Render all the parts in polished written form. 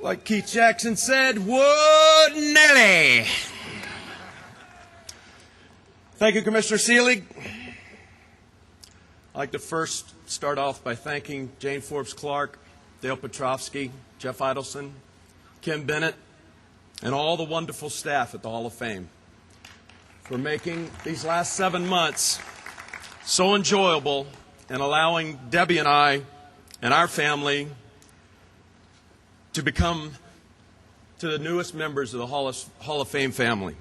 Like Keith Jackson said, whoa, Nelly. Thank you, Commissioner Seelig. I'd like to first start off by thanking Jane Forbes Clark, Dale Petrovsky, Jeff Idelson, Kim Bennett, and all the wonderful staff at the Hall of Fame for making these last 7 months so enjoyable and allowing Debbie and I and our family to become to the newest members of the Hall of Fame family.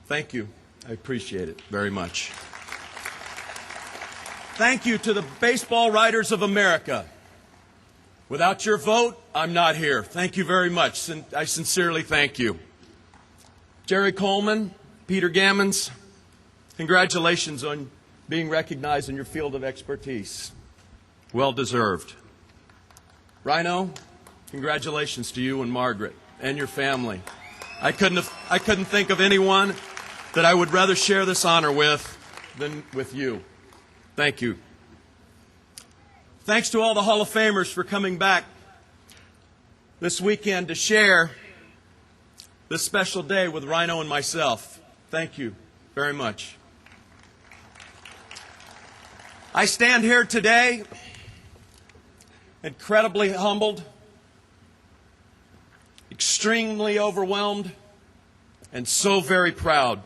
Thank you. I appreciate it very much. Thank you to the Baseball Writers of America. Without your vote, I'm not here. Thank you very much. I sincerely thank you. Jerry Coleman, Peter Gammons, congratulations on being recognized in your field of expertise. Well deserved. Rhino, congratulations to you and Margaret and your family. I couldn't think of anyone that I would rather share this honor with than with you. Thank you. Thanks to all the Hall of Famers for coming back this weekend to share this special day with Rhino and myself. Thank you very much. I stand here today incredibly humbled, extremely overwhelmed, and so very proud.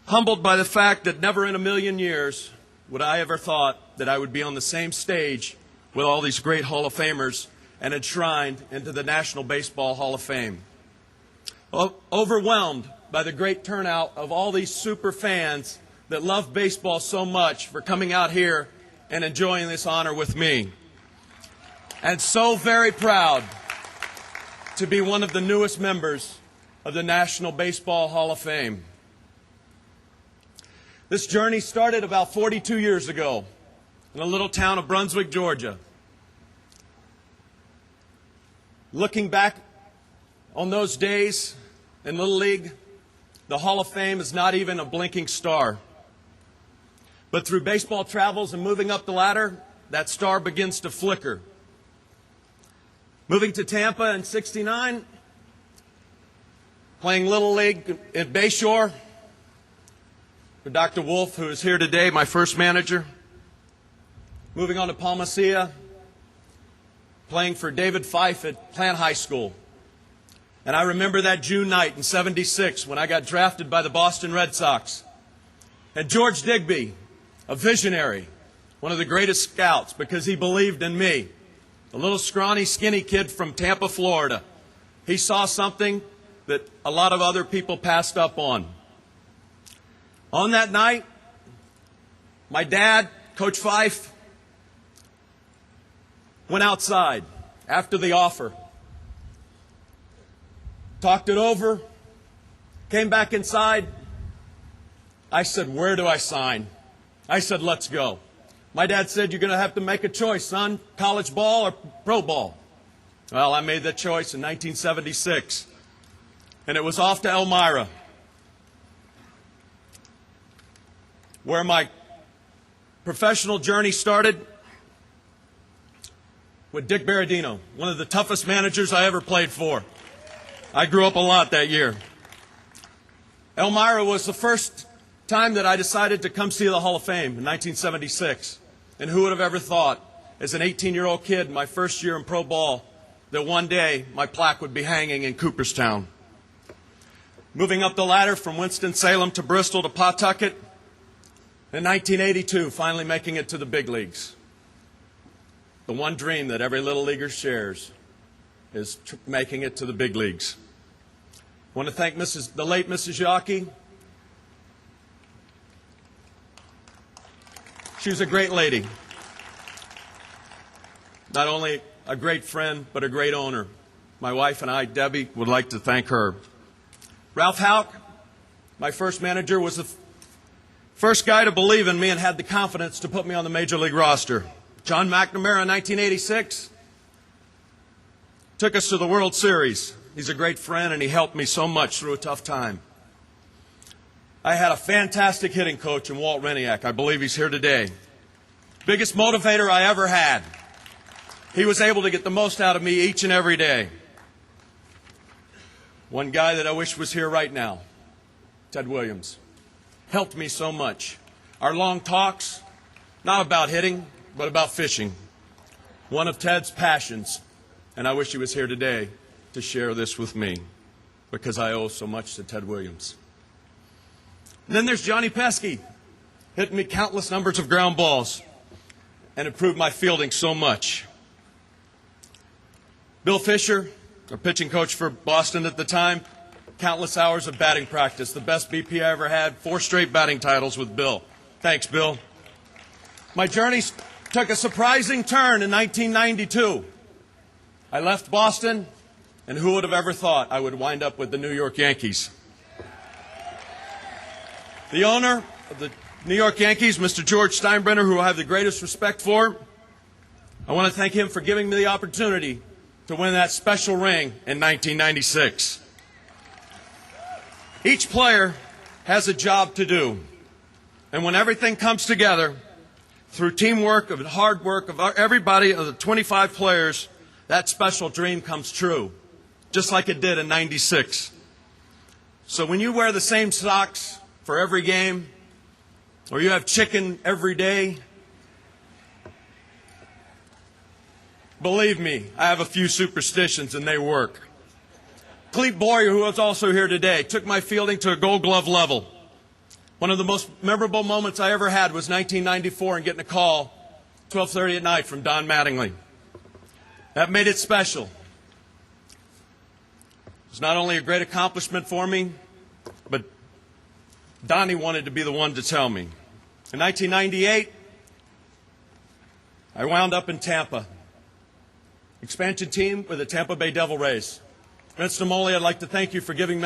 Humbled by the fact that never in a million years would I ever thought that I would be on the same stage with all these great Hall of Famers and enshrined into the National Baseball Hall of Fame. Overwhelmed by the great turnout of all these super fans that love baseball so much for coming out here and enjoying this honor with me. And so very proud to be one of the newest members of the National Baseball Hall of Fame. This journey started about 42 years ago in a little town of Brunswick, Georgia. Looking back on those days in Little League, the Hall of Fame is not even a blinking star. But through baseball travels and moving up the ladder, that star begins to flicker. Moving to Tampa in '69, playing Little League at Bayshore, for Dr. Wolf, who is here today, my first manager. Moving on to Palmacia, playing for David Fife at Plant High School. And I remember that June night in '76 when I got drafted by the Boston Red Sox. And George Digby, a visionary, one of the greatest scouts because he believed in me, a little scrawny, skinny kid from Tampa, Florida. He saw something that a lot of other people passed up on. On that night, my dad, Coach Fife, went outside after the offer, talked it over, came back inside. I said, "Where do I sign?" I said, "Let's go." My dad said, "You're going to have to make a choice, son, college ball or pro ball." Well, I made that choice in 1976, and it was off to Elmira, where my professional journey started with Dick Berardino, one of the toughest managers I ever played for. I grew up a lot that year. Elmira was the first time that I decided to come see the Hall of Fame in 1976. And who would have ever thought, as an 18-year-old kid, my first year in pro ball, that one day my plaque would be hanging in Cooperstown. Moving up the ladder from Winston-Salem to Bristol to Pawtucket, in 1982, finally making it to the big leagues. The one dream that every little leaguer shares is making it to the big leagues. I want to thank the late Mrs. Yockey. She was a great lady. Not only a great friend, but a great owner. My wife and I, Debbie, would like to thank her. Ralph Houck, my first manager, was the first guy to believe in me and had the confidence to put me on the Major League roster. John McNamara in 1986 took us to the World Series. He's a great friend, and he helped me so much through a tough time. I had a fantastic hitting coach in Walt Reniak. I believe he's here today. Biggest motivator I ever had. He was able to get the most out of me each and every day. One guy that I wish was here right now, Ted Williams, helped me so much. Our long talks, not about hitting, but about fishing. One of Ted's passions, and I wish he was here today to share this with me, because I owe so much to Ted Williams. And then there's Johnny Pesky, hitting me countless numbers of ground balls and improved my fielding so much. Bill Fisher, our pitching coach for Boston at the time, countless hours of batting practice, the best BP I ever had, 4 straight batting titles with Bill. Thanks, Bill. My journey took a surprising turn in 1992. I left Boston, and who would have ever thought I would wind up with the New York Yankees? The owner of the New York Yankees, Mr. George Steinbrenner, who I have the greatest respect for, I want to thank him for giving me the opportunity to win that special ring in 1996. Each player has a job to do, and when everything comes together, through teamwork, of hard work of everybody, of the 25 players, that special dream comes true, just like it did in 96. So when you wear the same socks for every game, or you have chicken every day, believe me, I have a few superstitions and they work. Clete Boyer, who is also here today, took my fielding to a Gold Glove level. One of the most memorable moments I ever had was 1994 and getting a call 12:30 at night from Don Mattingly. That made it special. It was not only a great accomplishment for me, but Donnie wanted to be the one to tell me. In 1998, I wound up in Tampa. Expansion team with the Tampa Bay Devil Rays. Vince Namoli, I'd like to thank you for giving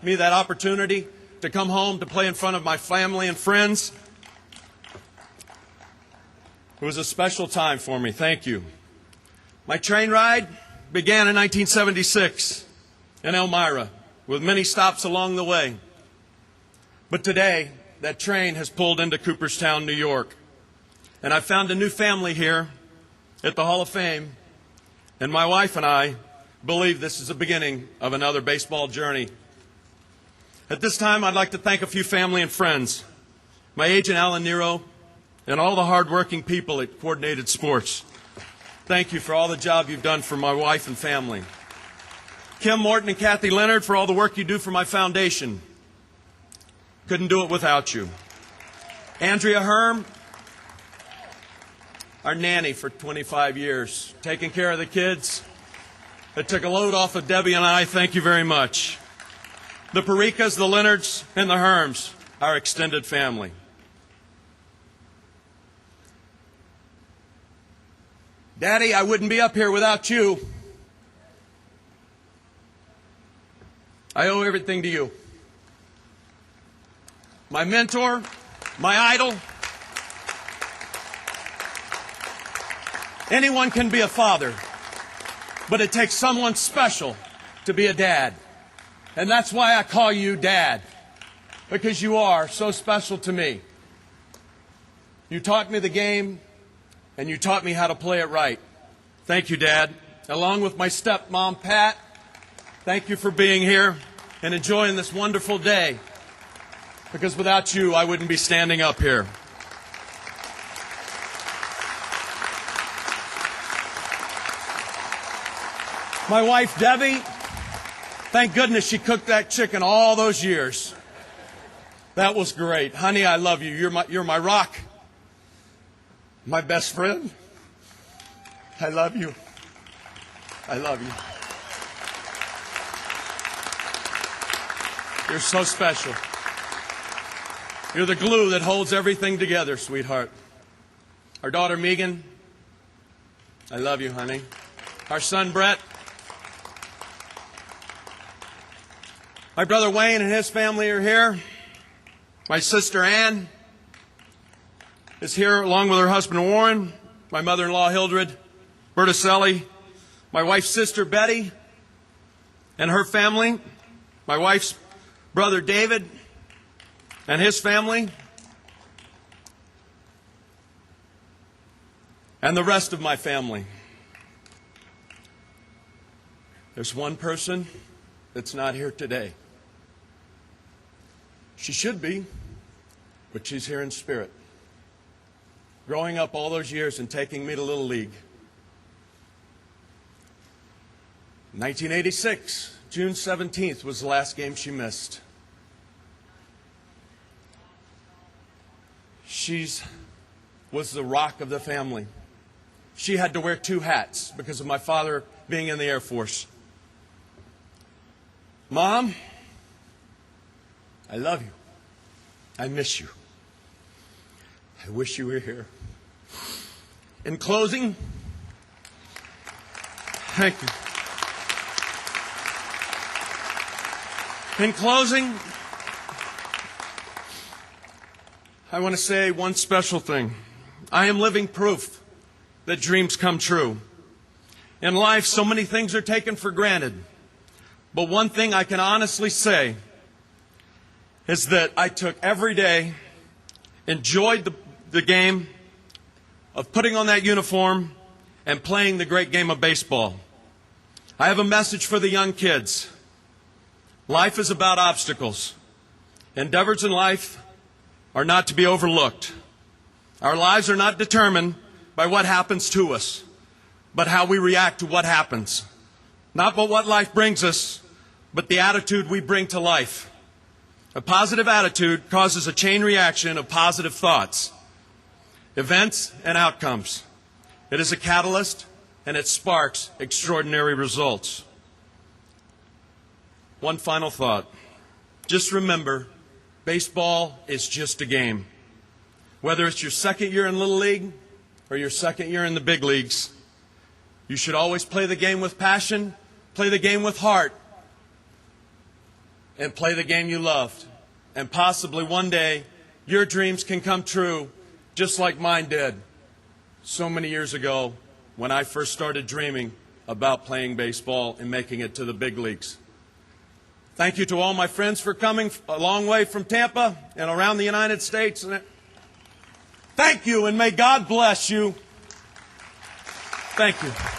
me that opportunity to come home to play in front of my family and friends. It was a special time for me. Thank you. My train ride began in 1976 in Elmira with many stops along the way. But today, that train has pulled into Cooperstown, New York. And I found a new family here at the Hall of Fame. And my wife and I believe this is the beginning of another baseball journey. At this time, I'd like to thank a few family and friends, my agent, Alan Nero, and all the hardworking people at Coordinated Sports. Thank you for all the job you've done for my wife and family. Kim Morton and Kathy Leonard for all the work you do for my foundation. Couldn't do it without you. Andrea Herm, our nanny for 25 years, taking care of the kids. It took a load off of Debbie and I. Thank you very much. The Paricas, the Leonards, and the Herms, our extended family. Daddy, I wouldn't be up here without you. I owe everything to you. My mentor, my idol. Anyone can be a father, but it takes someone special to be a dad. And that's why I call you Dad, because you are so special to me. You taught me the game, and you taught me how to play it right. Thank you, Dad. Along with my stepmom, Pat, thank you for being here and enjoying this wonderful day, because without you, I wouldn't be standing up here. My wife, Debbie, thank goodness she cooked that chicken all those years. That was great. Honey, I love you. You're my rock, my best friend. I love you. I love you. You're so special. You're the glue that holds everything together, sweetheart. Our daughter, Megan, I love you, honey. Our son, Brett. My brother Wayne and his family are here. My sister Ann is here along with her husband Warren. My mother-in-law Hildred Berticelli. My wife's sister Betty and her family. My wife's brother David and his family. And the rest of my family. There's one person that's not here today. She should be, but she's here in spirit. Growing up all those years and taking me to Little League. 1986, June 17th was the last game she missed. She was the rock of the family. She had to wear 2 hats because of my father being in the Air Force. Mom, I love you. I miss you. I wish you were here. In closing, thank you. In closing, I want to say one special thing. I am living proof that dreams come true. In life, so many things are taken for granted. But one thing I can honestly say is that I took every day, enjoyed the game of putting on that uniform and playing the great game of baseball. I have a message for the young kids. Life is about obstacles. Endeavors in life are not to be overlooked. Our lives are not determined by what happens to us, but how we react to what happens. Not but what life brings us, but the attitude we bring to life. A positive attitude causes a chain reaction of positive thoughts, events, and outcomes. It is a catalyst, and it sparks extraordinary results. One final thought. Just remember, baseball is just a game. Whether it's your second year in Little League or your second year in the big leagues, you should always play the game with passion, play the game with heart, and play the game you loved. And possibly one day, your dreams can come true just like mine did so many years ago when I first started dreaming about playing baseball and making it to the big leagues. Thank you to all my friends for coming a long way from Tampa and around the United States. Thank you, and may God bless you. Thank you.